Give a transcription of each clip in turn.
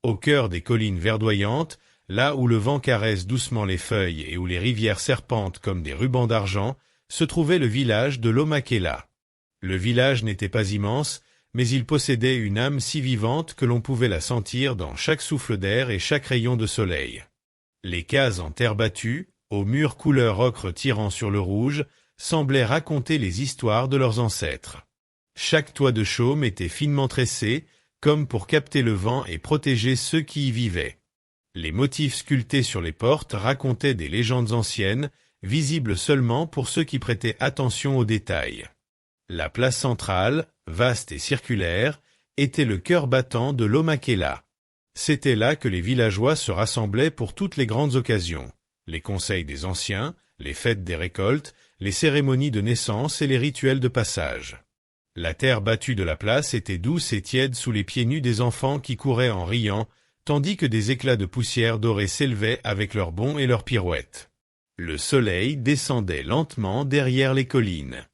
Au cœur des collines verdoyantes, là où le vent caresse doucement les feuilles et où les rivières serpentent comme des rubans d'argent, se trouvait le village de Lomakela. Le village n'était pas immense, mais il possédait une âme si vivante que l'on pouvait la sentir dans chaque souffle d'air et chaque rayon de soleil. Les cases en terre battue, aux murs couleur ocre tirant sur le rouge, semblaient raconter les histoires de leurs ancêtres. Chaque toit de chaume était finement tressé, comme pour capter le vent et protéger ceux qui y vivaient. Les motifs sculptés sur les portes racontaient des légendes anciennes, visibles seulement pour ceux qui prêtaient attention aux détails. La place centrale, vaste et circulaire, était le cœur battant de Lomakela. C'était là que les villageois se rassemblaient pour toutes les grandes occasions, les conseils des anciens, les fêtes des récoltes, les cérémonies de naissance et les rituels de passage. La terre battue de la place était douce et tiède sous les pieds nus des enfants qui couraient en riant, tandis que des éclats de poussière dorée s'élevaient avec leurs bonds et leurs pirouettes. Le soleil descendait lentement derrière les collines.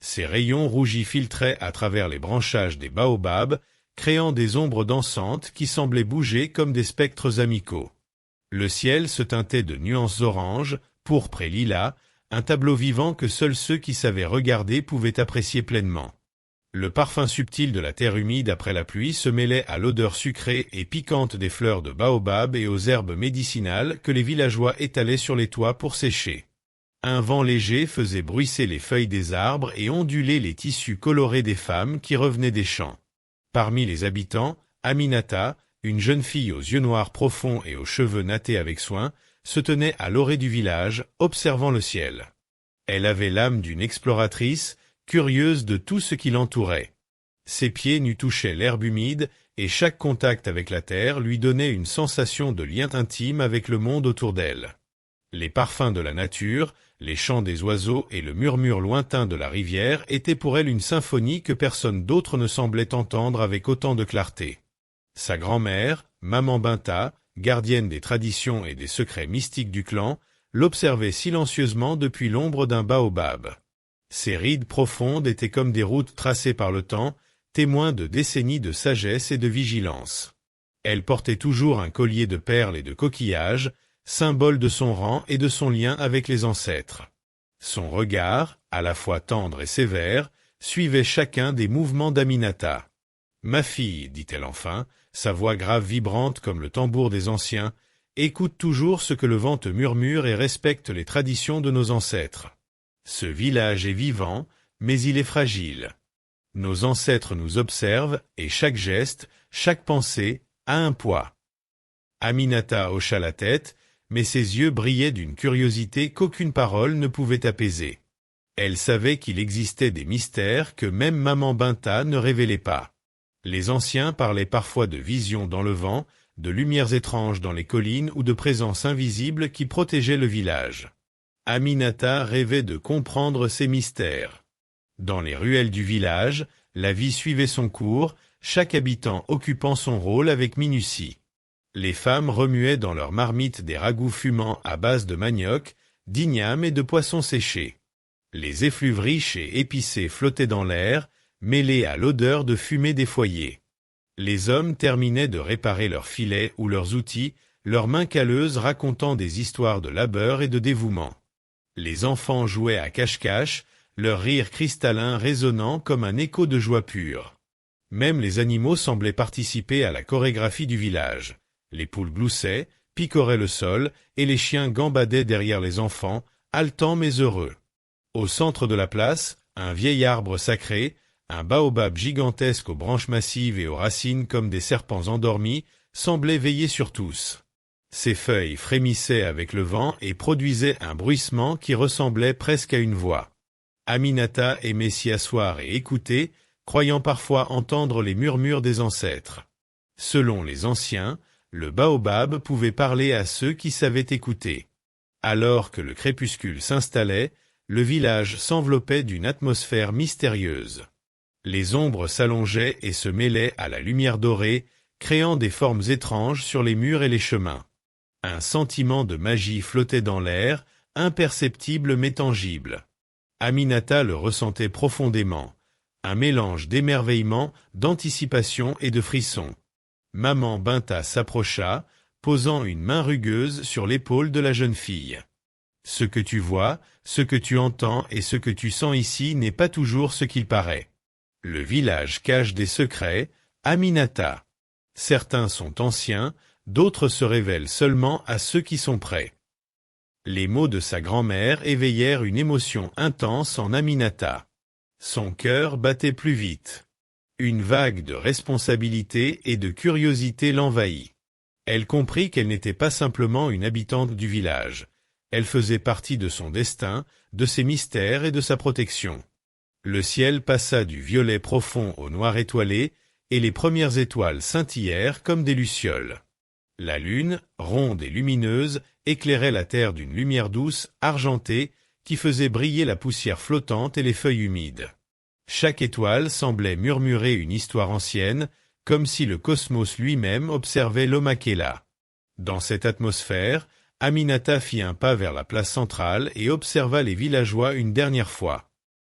Ses rayons rougis filtraient à travers les branchages des baobabs, créant des ombres dansantes qui semblaient bouger comme des spectres amicaux. Le ciel se teintait de nuances oranges, pourpres et lilas, un tableau vivant que seuls ceux qui savaient regarder pouvaient apprécier pleinement. Le parfum subtil de la terre humide après la pluie se mêlait à l'odeur sucrée et piquante des fleurs de baobab et aux herbes médicinales que les villageois étalaient sur les toits pour sécher. Un vent léger faisait bruisser les feuilles des arbres et onduler les tissus colorés des femmes qui revenaient des champs. Parmi les habitants, Aminata, une jeune fille aux yeux noirs profonds et aux cheveux nattés avec soin, se tenait à l'orée du village, observant le ciel. Elle avait l'âme d'une exploratrice, curieuse de tout ce qui l'entourait. Ses pieds nus touchaient l'herbe humide, et chaque contact avec la terre lui donnait une sensation de lien intime avec le monde autour d'elle. Les parfums de la nature, les chants des oiseaux et le murmure lointain de la rivière étaient pour elle une symphonie que personne d'autre ne semblait entendre avec autant de clarté. Sa grand-mère, Maman Binta, gardienne des traditions et des secrets mystiques du clan, l'observait silencieusement depuis l'ombre d'un baobab. Ses rides profondes étaient comme des routes tracées par le temps, témoins de décennies de sagesse et de vigilance. Elle portait toujours un collier de perles et de coquillages, symbole de son rang et de son lien avec les ancêtres. Son regard, à la fois tendre et sévère, suivait chacun des mouvements d'Aminata. « Ma fille, dit-elle enfin, sa voix grave vibrante comme le tambour des anciens, écoute toujours ce que le vent te murmure et respecte les traditions de nos ancêtres. Ce village est vivant, mais il est fragile. Nos ancêtres nous observent et chaque geste, chaque pensée a un poids. » Aminata hocha la tête, mais ses yeux brillaient d'une curiosité qu'aucune parole ne pouvait apaiser. Elle savait qu'il existait des mystères que même Maman Binta ne révélait pas. Les anciens parlaient parfois de visions dans le vent, de lumières étranges dans les collines ou de présences invisibles qui protégeaient le village. Aminata rêvait de comprendre ces mystères. Dans les ruelles du village, la vie suivait son cours, chaque habitant occupant son rôle avec minutie. Les femmes remuaient dans leurs marmites des ragoûts fumants à base de manioc, d'igname et de poissons séchés. Les effluves riches et épicés flottaient dans l'air, mêlés à l'odeur de fumée des foyers. Les hommes terminaient de réparer leurs filets ou leurs outils, leurs mains calleuses racontant des histoires de labeur et de dévouement. Les enfants jouaient à cache-cache, leur rire cristallin résonnant comme un écho de joie pure. Même les animaux semblaient participer à la chorégraphie du village. Les poules gloussaient, picoraient le sol, et les chiens gambadaient derrière les enfants, haletants mais heureux. Au centre de la place, un vieil arbre sacré, un baobab gigantesque aux branches massives et aux racines comme des serpents endormis, semblait veiller sur tous. Ses feuilles frémissaient avec le vent et produisaient un bruissement qui ressemblait presque à une voix. Aminata aimait s'y asseoir et écouter, croyant parfois entendre les murmures des ancêtres. Selon les anciens, le baobab pouvait parler à ceux qui savaient écouter. Alors que le crépuscule s'installait, le village s'enveloppait d'une atmosphère mystérieuse. Les ombres s'allongeaient et se mêlaient à la lumière dorée, créant des formes étranges sur les murs et les chemins. Un sentiment de magie flottait dans l'air, imperceptible mais tangible. Aminata le ressentait profondément, un mélange d'émerveillement, d'anticipation et de frissons. Maman Binta s'approcha, posant une main rugueuse sur l'épaule de la jeune fille. Ce que tu vois, ce que tu entends et ce que tu sens ici n'est pas toujours ce qu'il paraît. Le village cache des secrets, Aminata. Certains sont anciens, d'autres se révèlent seulement à ceux qui sont prêts. Les mots de sa grand-mère éveillèrent une émotion intense en Aminata. Son cœur battait plus vite. Une vague de responsabilité et de curiosité l'envahit. Elle comprit qu'elle n'était pas simplement une habitante du village. Elle faisait partie de son destin, de ses mystères et de sa protection. Le ciel passa du violet profond au noir étoilé, et les premières étoiles scintillèrent comme des lucioles. La lune, ronde et lumineuse, éclairait la terre d'une lumière douce, argentée, qui faisait briller la poussière flottante et les feuilles humides. Chaque étoile semblait murmurer une histoire ancienne, comme si le cosmos lui-même observait l'Omakela. Dans cette atmosphère, Aminata fit un pas vers la place centrale et observa les villageois une dernière fois.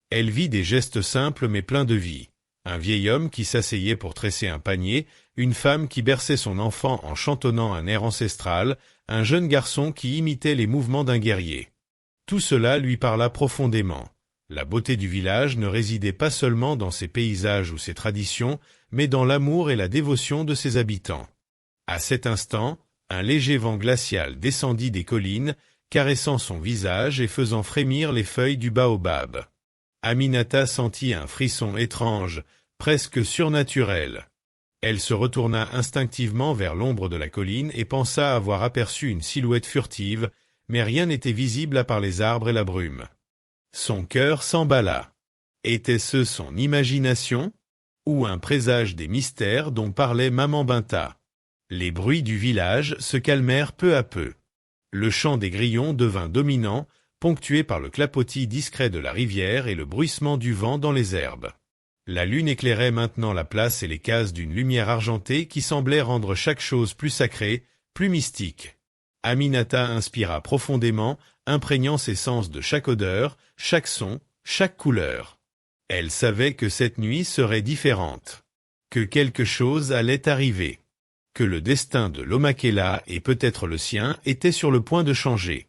Elle vit des gestes simples mais pleins de vie. Un vieil homme qui s'asseyait pour tresser un panier, une femme qui berçait son enfant en chantonnant un air ancestral, un jeune garçon qui imitait les mouvements d'un guerrier. Tout cela lui parla profondément. La beauté du village ne résidait pas seulement dans ses paysages ou ses traditions, mais dans l'amour et la dévotion de ses habitants. À cet instant, un léger vent glacial descendit des collines, caressant son visage et faisant frémir les feuilles du baobab. Aminata sentit un frisson étrange, presque surnaturel. Elle se retourna instinctivement vers l'ombre de la colline et pensa avoir aperçu une silhouette furtive, mais rien n'était visible à part les arbres et la brume. Son cœur s'emballa. Était-ce son imagination ou un présage des mystères dont parlait maman Binta? Les bruits du village se calmèrent peu à peu. Le chant des grillons devint dominant, ponctué par le clapotis discret de la rivière et le bruissement du vent dans les herbes. La lune éclairait maintenant la place et les cases d'une lumière argentée qui semblait rendre chaque chose plus sacrée, plus mystique. Aminata inspira profondément, imprégnant ses sens de chaque odeur, chaque son, chaque couleur. Elle savait que cette nuit serait différente, que quelque chose allait arriver, que le destin de l'Omakela et peut-être le sien était sur le point de changer.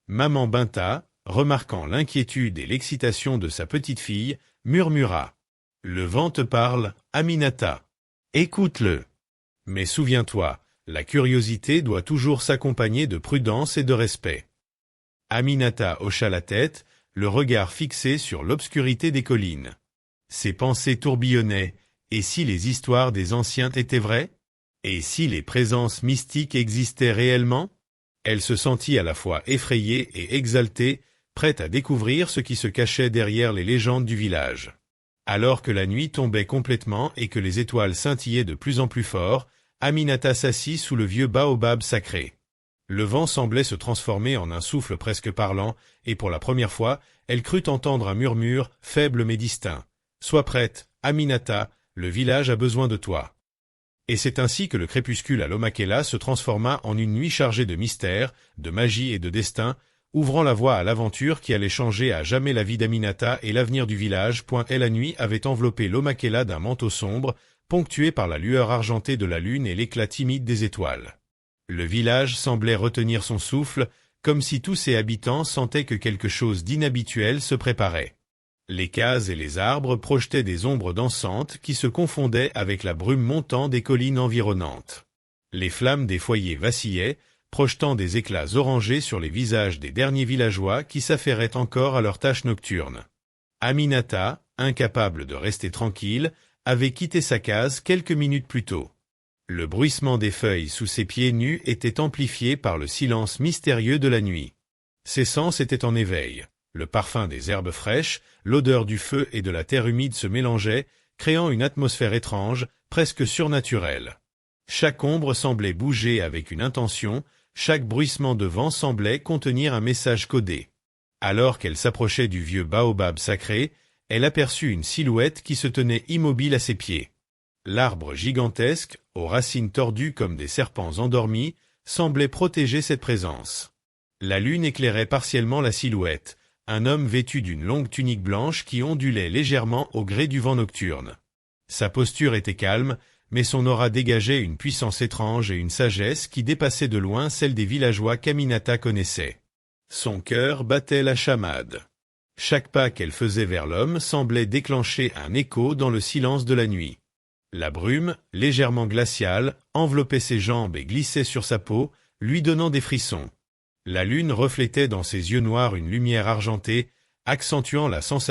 Maman Binta, remarquant l'inquiétude et l'excitation de sa petite fille, murmura. « Le vent te parle, Aminata. Écoute-le. Mais souviens-toi, la curiosité doit toujours s'accompagner de prudence et de respect. » Aminata hocha la tête, le regard fixé sur l'obscurité des collines. Ses pensées tourbillonnaient, et si les histoires des anciens étaient vraies? Et si les présences mystiques existaient réellement? Elle se sentit à la fois effrayée et exaltée, prête à découvrir ce qui se cachait derrière les légendes du village. Alors que la nuit tombait complètement et que les étoiles scintillaient de plus en plus fort, Aminata s'assit sous le vieux baobab sacré. Le vent semblait se transformer en un souffle presque parlant, et pour la première fois, elle crut entendre un murmure, faible mais distinct. « Sois prête, Aminata, le village a besoin de toi. » Et c'est ainsi que le crépuscule à l'Omakela se transforma en une nuit chargée de mystères, de magie et de destin, ouvrant la voie à l'aventure qui allait changer à jamais la vie d'Aminata et l'avenir du village. Et la nuit avait enveloppé l'Omakela d'un manteau sombre, ponctué par la lueur argentée de la lune et l'éclat timide des étoiles. Le village semblait retenir son souffle, comme si tous ses habitants sentaient que quelque chose d'inhabituel se préparait. Les cases et les arbres projetaient des ombres dansantes qui se confondaient avec la brume montant des collines environnantes. Les flammes des foyers vacillaient, projetant des éclats orangés sur les visages des derniers villageois qui s'affairaient encore à leurs tâches nocturnes. Aminata, incapable de rester tranquille, avait quitté sa case quelques minutes plus tôt. Le bruissement des feuilles sous ses pieds nus était amplifié par le silence mystérieux de la nuit. Ses sens étaient en éveil. Le parfum des herbes fraîches, l'odeur du feu et de la terre humide se mélangeaient, créant une atmosphère étrange, presque surnaturelle. Chaque ombre semblait bouger avec une intention, chaque bruissement de vent semblait contenir un message codé. Alors qu'elle s'approchait du vieux baobab sacré, elle aperçut une silhouette qui se tenait immobile à ses pieds. L'arbre gigantesque, aux racines tordues comme des serpents endormis, semblait protéger cette présence. La lune éclairait partiellement la silhouette, un homme vêtu d'une longue tunique blanche qui ondulait légèrement au gré du vent nocturne. Sa posture était calme, mais son aura dégageait une puissance étrange et une sagesse qui dépassaient de loin celle des villageois qu'Aminata connaissait. Son cœur battait la chamade. Chaque pas qu'elle faisait vers l'homme semblait déclencher un écho dans le silence de la nuit. La brume, légèrement glaciale, enveloppait ses jambes et glissait sur sa peau, lui donnant des frissons. La lune reflétait dans ses yeux noirs une lumière argentée, accentuant la sensation